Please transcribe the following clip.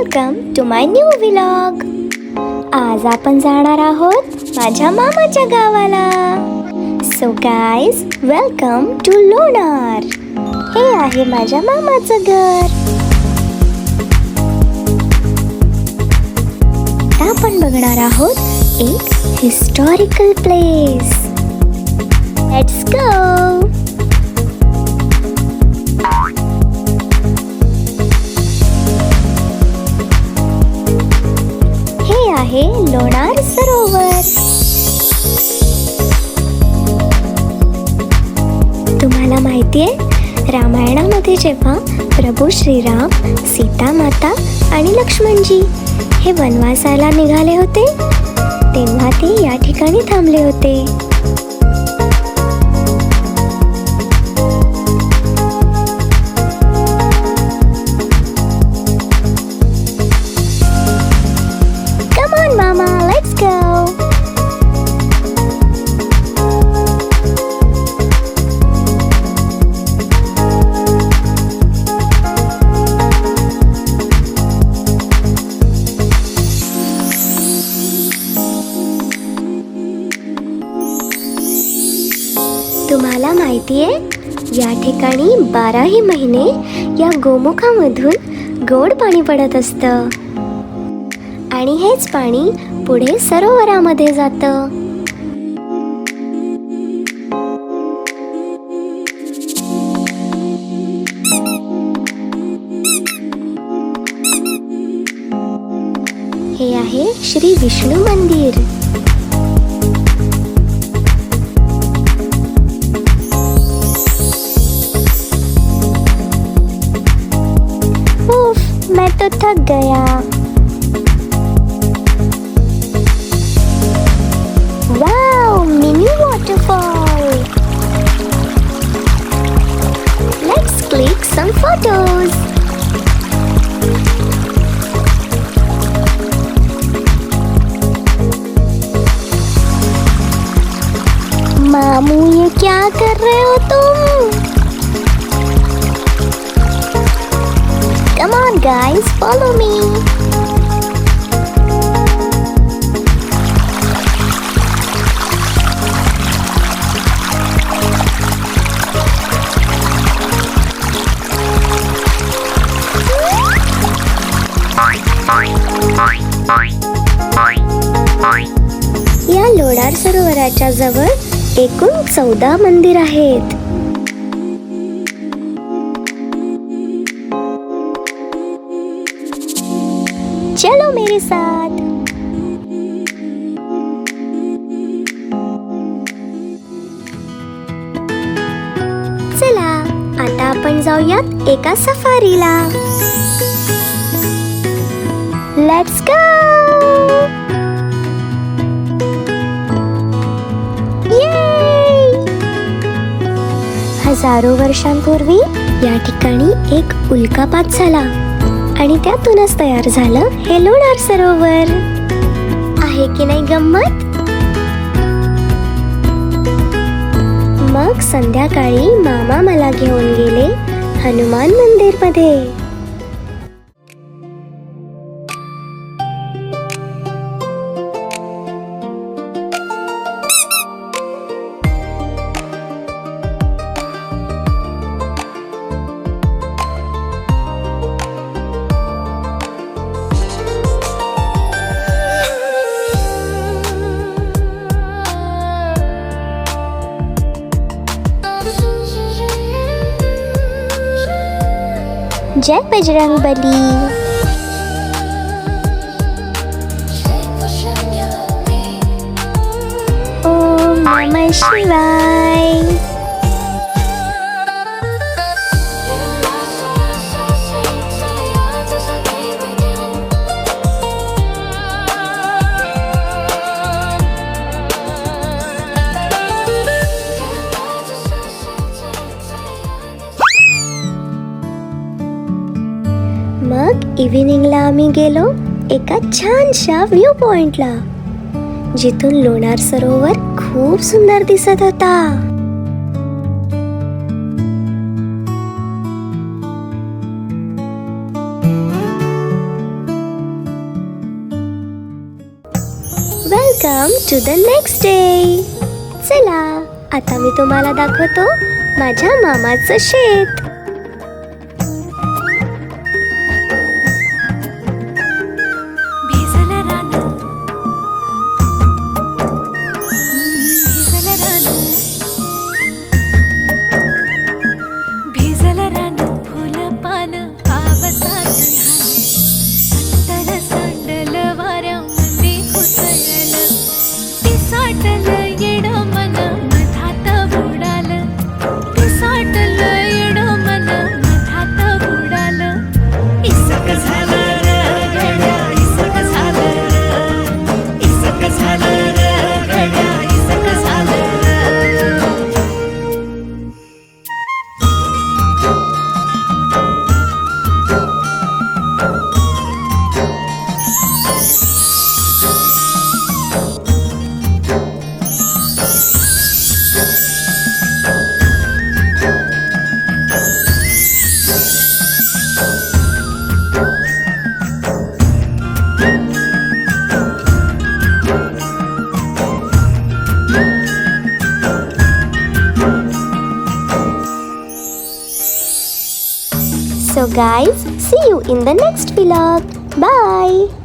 Welcome to my new vlog. आज आपण जाणार आहोत माझ्या मामाच्या गावाला. So guys, welcome to Lonar. हे आहे माझ्या मामाचं घर. आपण बघणार आहोत एक हिस्टॉरिकल प्लेस. Let's go. हे आहे लोणार सरोवर. तुम्हाला माहितीये, रामायणामध्ये जेव्हा प्रभू श्रीराम, सीता माता आणि लक्ष्मणजी हे वनवासाला निघाले होते, तेव्हा ते या ठिकाणी थांबले होते. Come on, Mama, let's go. तुम्हाला माहितीये, या ठिकाणी 12ही महिने या गोमुखामधून गोड पाणी पडत असतं आणि हेच पाणी पुढे सरोवरामध्ये जातं. हे आहे श्री विष्णू मंदिर. मैं तो थक गया. Wow, mini waterfall. Let's click some photos. मामू, ये क्या कर रहे हो तुम? Come on guys, follow me. या लोणार सरोवराच्या जवळ एकूण 14 मंदिर आहेत. चलो मेरे साथ. चला, आता आपण जाऊयात एका सफारीला. Let's go. हजारो वर्षांपूर्वी या ठिकाणी एक उल्कापात झाला आणि त्यातूनच तयार झालं हे लोणार सरोवर. आहे की नाही गंमत? मग संध्याकाळी मामा मला घेऊन गेले हनुमान मंदिर मध्ये. जय बजरंग बली. ओम नमः शिवाय. मग इव्हिनिंगला आम्ही गेलो एका छानशा व्ह्यू पॉइंटला, जिथून लोणार सरोवर खूप सुंदर दिसत होता. Welcome to the next day. चला आता मी तुम्हाला दाखवतो माझ्या मामाचं शेत. So guys, see you in the next vlog. Bye.